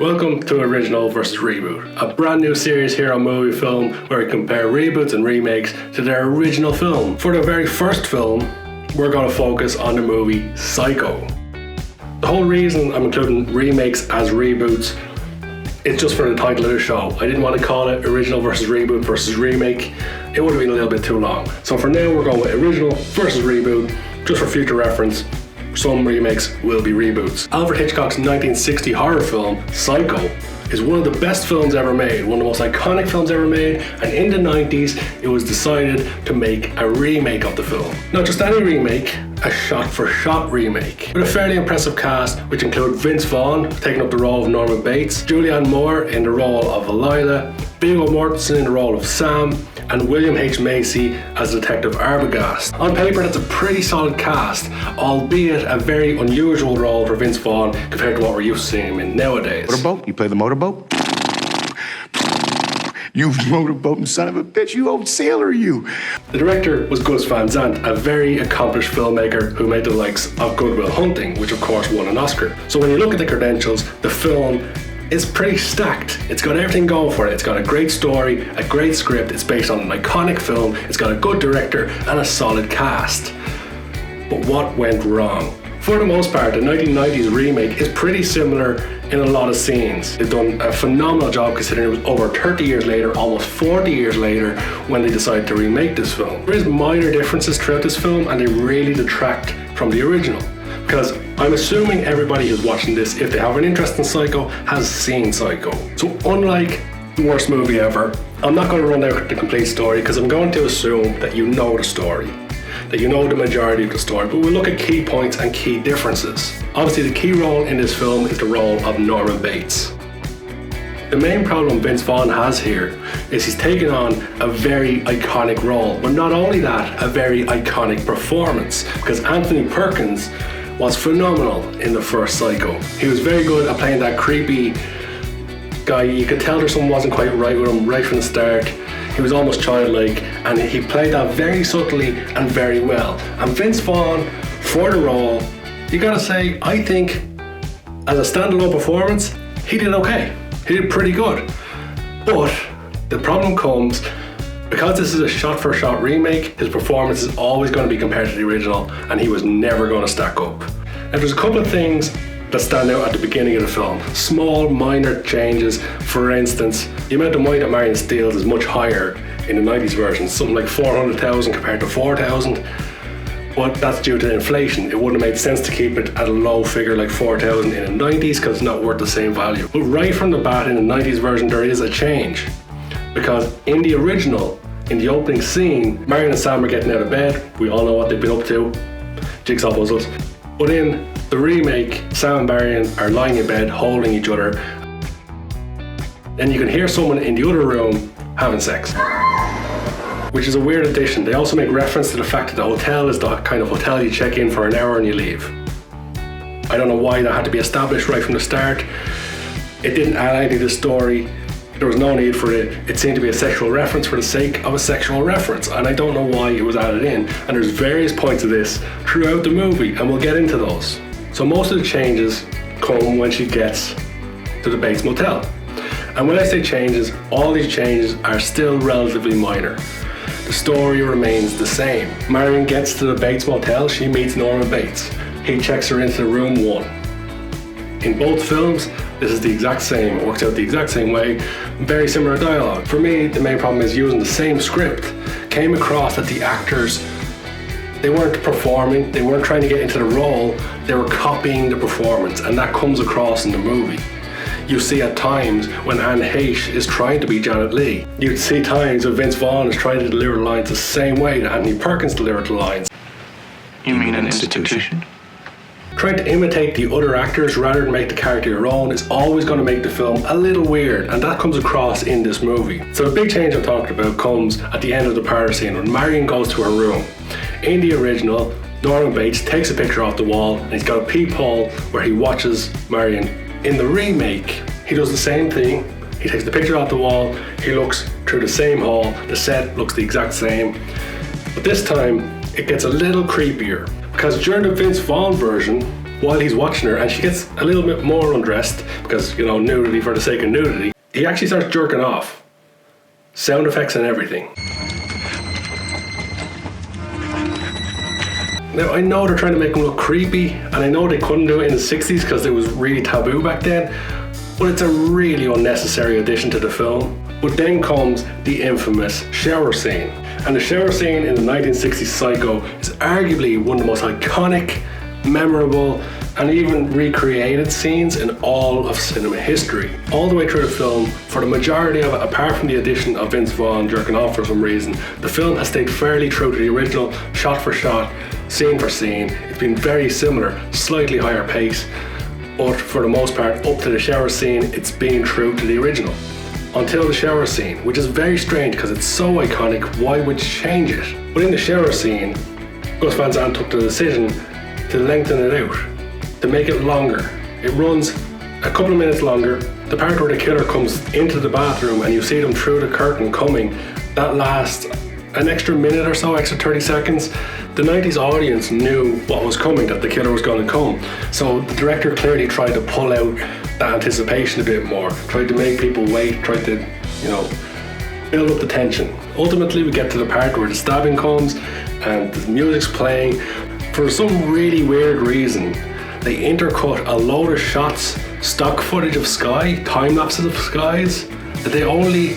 Welcome to Original vs. Reboot, a brand new series here on Moviefilm where we compare reboots and remakes to their original film. For the very first film, we're going to focus on the movie Psycho. The whole reason I'm including remakes as reboots is just for the title of the show. I didn't want to call it Original vs. Reboot versus Remake. It would have been a little bit too long. So for now, we're going with Original versus Reboot, just for future reference. Some remakes will be reboots. Alfred Hitchcock's 1960 horror film, Psycho, is one of the best films ever made, one of the most iconic films ever made, and in the 90s, it was decided to make a remake of the film. Not just any remake, a shot-for-shot remake. With a fairly impressive cast, which include Vince Vaughn taking up the role of Norman Bates, Julianne Moore in the role of Lila, Viggo Mortensen in the role of Sam, and William H. Macy as Detective Arbogast. On paper, that's a pretty solid cast, albeit a very unusual role for Vince Vaughn compared to what we're used to seeing him in nowadays. Motorboat? You play the motorboat? You motorboating son of a bitch, you old sailor, you. The director was Gus Van Sant, a very accomplished filmmaker who made the likes of Good Will Hunting, which of course won an Oscar. So when you look at the credentials, the film is pretty stacked. It's got everything going for it. It's got a great story, a great script, it's based on an iconic film, it's got a good director and a solid cast. But what went wrong? For the most part, the 1990s remake is pretty similar in a lot of scenes. They've done a phenomenal job considering it was over 30 years later, almost 40 years later, when they decided to remake this film. There is minor differences throughout this film and they really detract from the original. Because I'm assuming everybody who's watching this, if they have an interest in Psycho, has seen Psycho. So unlike the worst movie ever, I'm not going to run out the complete story because I'm going to assume that you know the story, that you know the majority of the story, but we'll look at key points and key differences. Obviously the key role in this film is the role of Norman Bates. The main problem Vince Vaughn has here is he's taken on a very iconic role, but not only that, a very iconic performance, because Anthony Perkins was phenomenal in the first Psycho. He was very good at playing that creepy guy. You could tell there something wasn't quite right with him right from the start. He was almost childlike and he played that very subtly and very well. And Vince Vaughn, for the role, you gotta say, I think as a standalone performance, he did okay. He did pretty good. But the problem comes, because this is a shot-for-shot remake, his performance is always going to be compared to the original and he was never going to stack up. Now there's a couple of things that stand out at the beginning of the film. Small, minor changes. For instance, the amount of money that Marion steals is much higher in the 90s version, something like 400,000 compared to 4,000. But that's due to inflation. It wouldn't have made sense to keep it at a low figure like 4,000 in the 90s because it's not worth the same value. But right from the bat in the 90s version, there is a change. Because in the original, in the opening scene, Marion and Sam are getting out of bed. We all know what they've been up to. Jigsaw puzzles. But in the remake, Sam and Marion are lying in bed holding each other. Then you can hear someone in the other room having sex, which is a weird addition. They also make reference to the fact that the hotel is the kind of hotel you check in for an hour and you leave. I don't know why that had to be established right from the start. It didn't add anything to the story. There was no need for it. It seemed to be a sexual reference for the sake of a sexual reference, and I don't know why it was added in. And there's various points of this throughout the movie, and we'll get into those. So most of the changes come when she gets to the Bates Motel. And when I say changes, all these changes are still relatively minor. The story remains the same. Marion gets to the Bates Motel, she meets Norman Bates. He checks her into room 1. In both films, this is the exact same, it works out the exact same way, very similar dialogue. For me, the main problem is using the same script. Came across that the actors, they weren't performing, they weren't trying to get into the role, they were copying the performance, and that comes across in the movie. You see at times when Anne Heche is trying to be Janet Leigh. You'd see times when Vince Vaughn is trying to deliver lines the same way that Anthony Perkins delivered the lines. You mean an institution? Trying to imitate the other actors rather than make the character your own is always going to make the film a little weird, and that comes across in this movie. So the big change I'm talking about comes at the end of the party scene when Marion goes to her room. In the original, Norman Bates takes a picture off the wall and he's got a peephole where he watches Marion. In the remake, he does the same thing. He takes the picture off the wall, he looks through the same hole, the set looks the exact same. But this time, it gets a little creepier. Because during the Vince Vaughn version, while he's watching her, and she gets a little bit more undressed because, you know, nudity for the sake of nudity. He actually starts jerking off. Sound effects and everything. Now, I know they're trying to make him look creepy, and I know they couldn't do it in the 60s because it was really taboo back then, but it's a really unnecessary addition to the film. But then comes the infamous shower scene. And the shower scene in the 1960s Psycho is arguably one of the most iconic, memorable, and even recreated scenes in all of cinema history. All the way through the film, for the majority of it, apart from the addition of Vince Vaughn jerking off for some reason, the film has stayed fairly true to the original, shot for shot, scene for scene. It's been very similar, slightly higher pace, but for the most part, up to the shower scene, it's been true to the original. Until the shower scene, which is very strange because it's so iconic, why would you change it? But in the shower scene, Gus Van Sant took the decision to lengthen it out, to make it longer. It runs a couple of minutes longer. The part where the killer comes into the bathroom and you see them through the curtain coming, that lasts an extra minute or so, extra 30 seconds. The 90s audience knew what was coming, that the killer was going to come. So the director clearly tried to pull out that anticipation a bit more, tried to make people wait, tried to, you know, build up the tension. Ultimately, we get to the part where the stabbing comes and the music's playing. For some really weird reason, they intercut a load of shots, stock footage of sky, time lapses of skies. Did they only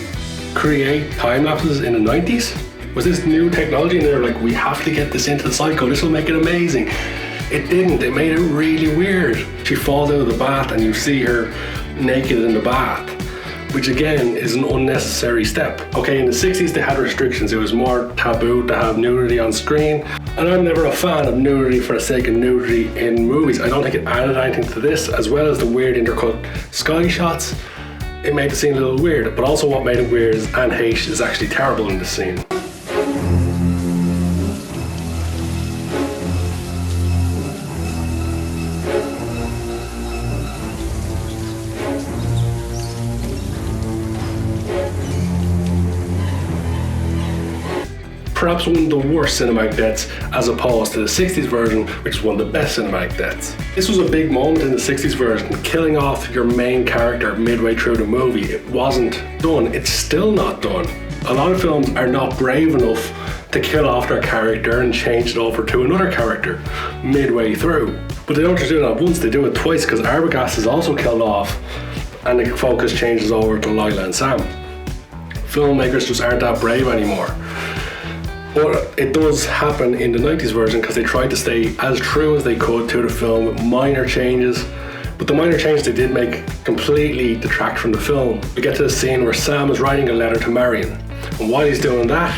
create time lapses in the 90s? Was this new technology and they were like, we have to get this into the Psycho, this will make it amazing? It didn't, it made it really weird. She falls out of the bath and you see her naked in the bath, which again is an unnecessary step. Okay, in the 60s they had restrictions, it was more taboo to have nudity on screen, and I'm never a fan of nudity for the sake of nudity in movies. I don't think it added anything to this, as well as the weird intercut sky shots. It made the scene a little weird, but also what made it weird is Anne Heche is actually terrible in this scene. Perhaps one of the worst cinematic deaths as opposed to the 60s version, which is one of the best cinematic deaths. This was a big moment in the 60s version, killing off your main character midway through the movie. It wasn't done, it's still not done. A lot of films are not brave enough to kill off their character and change it over to another character midway through. But they don't just do that once, they do it twice, because Arbogast is also killed off and the focus changes over to Lila and Sam. Filmmakers just aren't that brave anymore. But it does happen in the 90s version because they tried to stay as true as they could to the film with minor changes. But the minor changes they did make completely detract from the film. We get to the scene where Sam is writing a letter to Marion. And while he's doing that,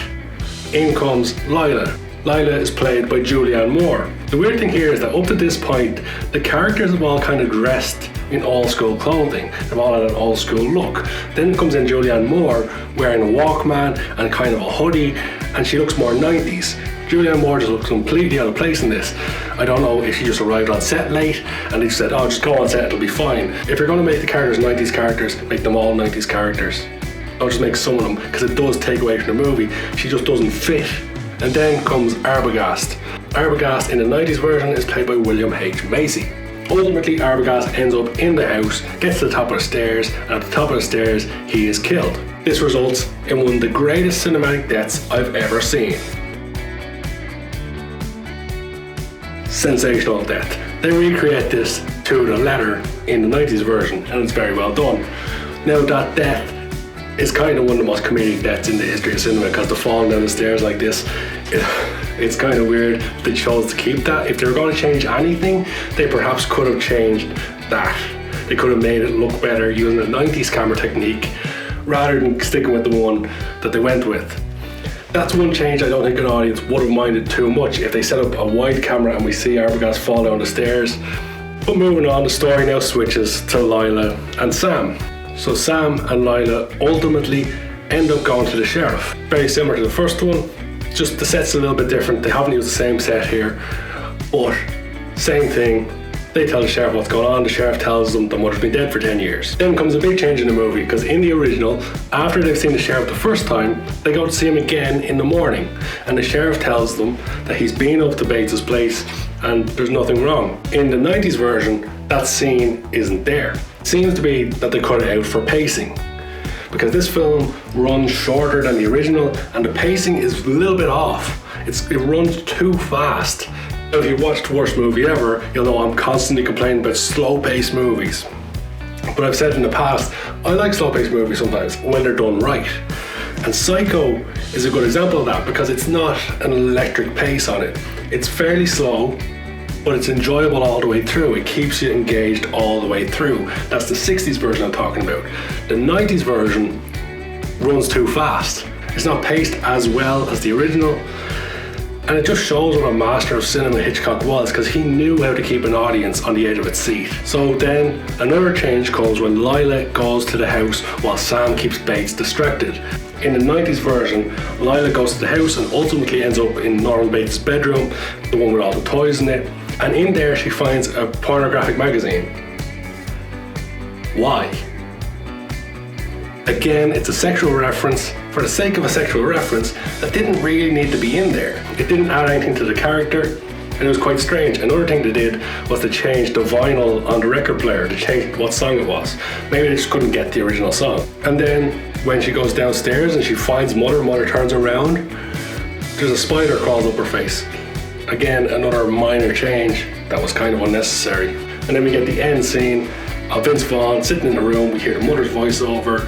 in comes Lila. Lila is played by Julianne Moore. The weird thing here is that up to this point, the characters have all kind of dressed in old school clothing. They've all had an old school look. Then comes in Julianne Moore wearing a Walkman and kind of a hoodie, and she looks more 90s. Julianne Moore just looks completely out of place in this. I don't know if she just arrived on set late and they said, oh, just go on set, it'll be fine. If you're going to make the characters 90s characters, make them all 90s characters. Don't just make some of them, because it does take away from the movie. She just doesn't fit. And then comes Arbogast. Arbogast in the 90s version is played by William H. Macy. Ultimately, Arbogast ends up in the house, gets to the top of the stairs, and at the top of the stairs, he is killed. This results in one of the greatest cinematic deaths I've ever seen. Sensational death. They recreate this to the letter in the 90s version, and it's very well done. Now, that death is kind of one of the most comedic deaths in the history of cinema, because the falling down the stairs like this, it's kind of weird they chose to keep that. If they were going to change anything, they perhaps could have changed that. They could have made it look better using a 90s camera technique rather than sticking with the one that they went with. That's one change I don't think an audience would have minded too much if they set up a wide camera and we see Arbogast fall down the stairs. But moving on, the story now switches to Lila and Sam. So Sam and Lila ultimately end up going to the sheriff. Very similar to the first one, just the set's a little bit different. They haven't used the same set here, but same thing. They tell the sheriff what's going on. The sheriff tells them the mother's been dead for 10 years. Then comes a big change in the movie, because in the original, after they've seen the sheriff the first time, they go to see him again in the morning. And the sheriff tells them that he's been up to Bates's place and there's nothing wrong. In the 90s version, that scene isn't there. It seems to be that they cut it out for pacing, because this film runs shorter than the original and the pacing is a little bit off. It runs too fast. If you watched Worst Movie Ever, you'll know I'm constantly complaining about slow-paced movies. But I've said in the past, I like slow-paced movies sometimes when they're done right. And Psycho is a good example of that because it's not an electric pace on it. It's fairly slow, but it's enjoyable all the way through. It keeps you engaged all the way through. That's the 60s version I'm talking about. The 90s version runs too fast. It's not paced as well as the original. And it just shows what a master of cinema Hitchcock was, because he knew how to keep an audience on the edge of its seat. So then another change comes when Lila goes to the house while Sam keeps Bates distracted. In the 90s version, Lila goes to the house and ultimately ends up in Norman Bates' bedroom, the one with all the toys in it, and in there she finds a pornographic magazine. Why? Again, it's a sexual reference for the sake of a sexual reference that didn't really need to be in there. It didn't add anything to the character, and it was quite strange. Another thing they did was to change the vinyl on the record player, to change what song it was. Maybe they just couldn't get the original song. And then when she goes downstairs and she finds Mother turns around, there's a spider crawls up her face. Again, another minor change that was kind of unnecessary. And then we get the end scene of Vince Vaughn sitting in the room. We hear the mother's voiceover.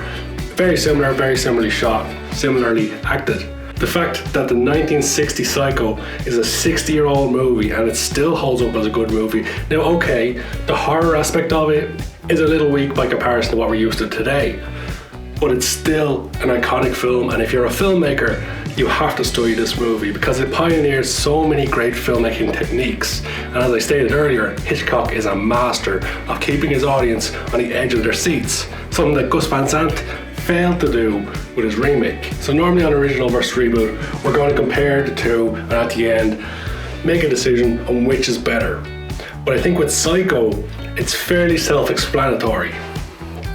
Very similar, very similarly shot, similarly acted. The fact that the 1960 Psycho is a 60-year-old movie and it still holds up as a good movie. Now, okay, the horror aspect of it is a little weak by comparison to what we're used to today, but it's still an iconic film, and if you're a filmmaker, you have to study this movie because it pioneers so many great filmmaking techniques. And as I stated earlier, Hitchcock is a master of keeping his audience on the edge of their seats, something that Gus Van Sant failed to do with his remake. So normally on original versus reboot, we're going to compare the two and at the end make a decision on which is better. But I think with Psycho, it's fairly self-explanatory.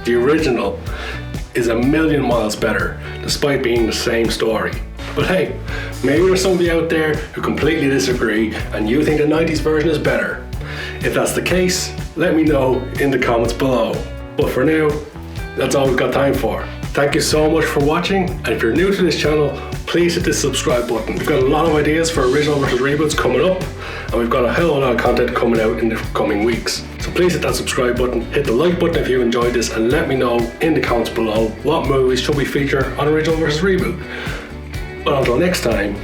The original is a million miles better, despite being the same story. But hey, maybe there's somebody out there who completely disagree and you think the 90s version is better. If that's the case, let me know in the comments below. But for now, that's all we've got time for. Thank you so much for watching, and if you're new to this channel, please hit the subscribe button. We've got a lot of ideas for original versus reboots coming up, and we've got a hell of a lot of content coming out in the coming weeks. So please hit that subscribe button, hit the like button if you enjoyed this, and let me know in the comments below what movies should we feature on original versus reboot. But until next time,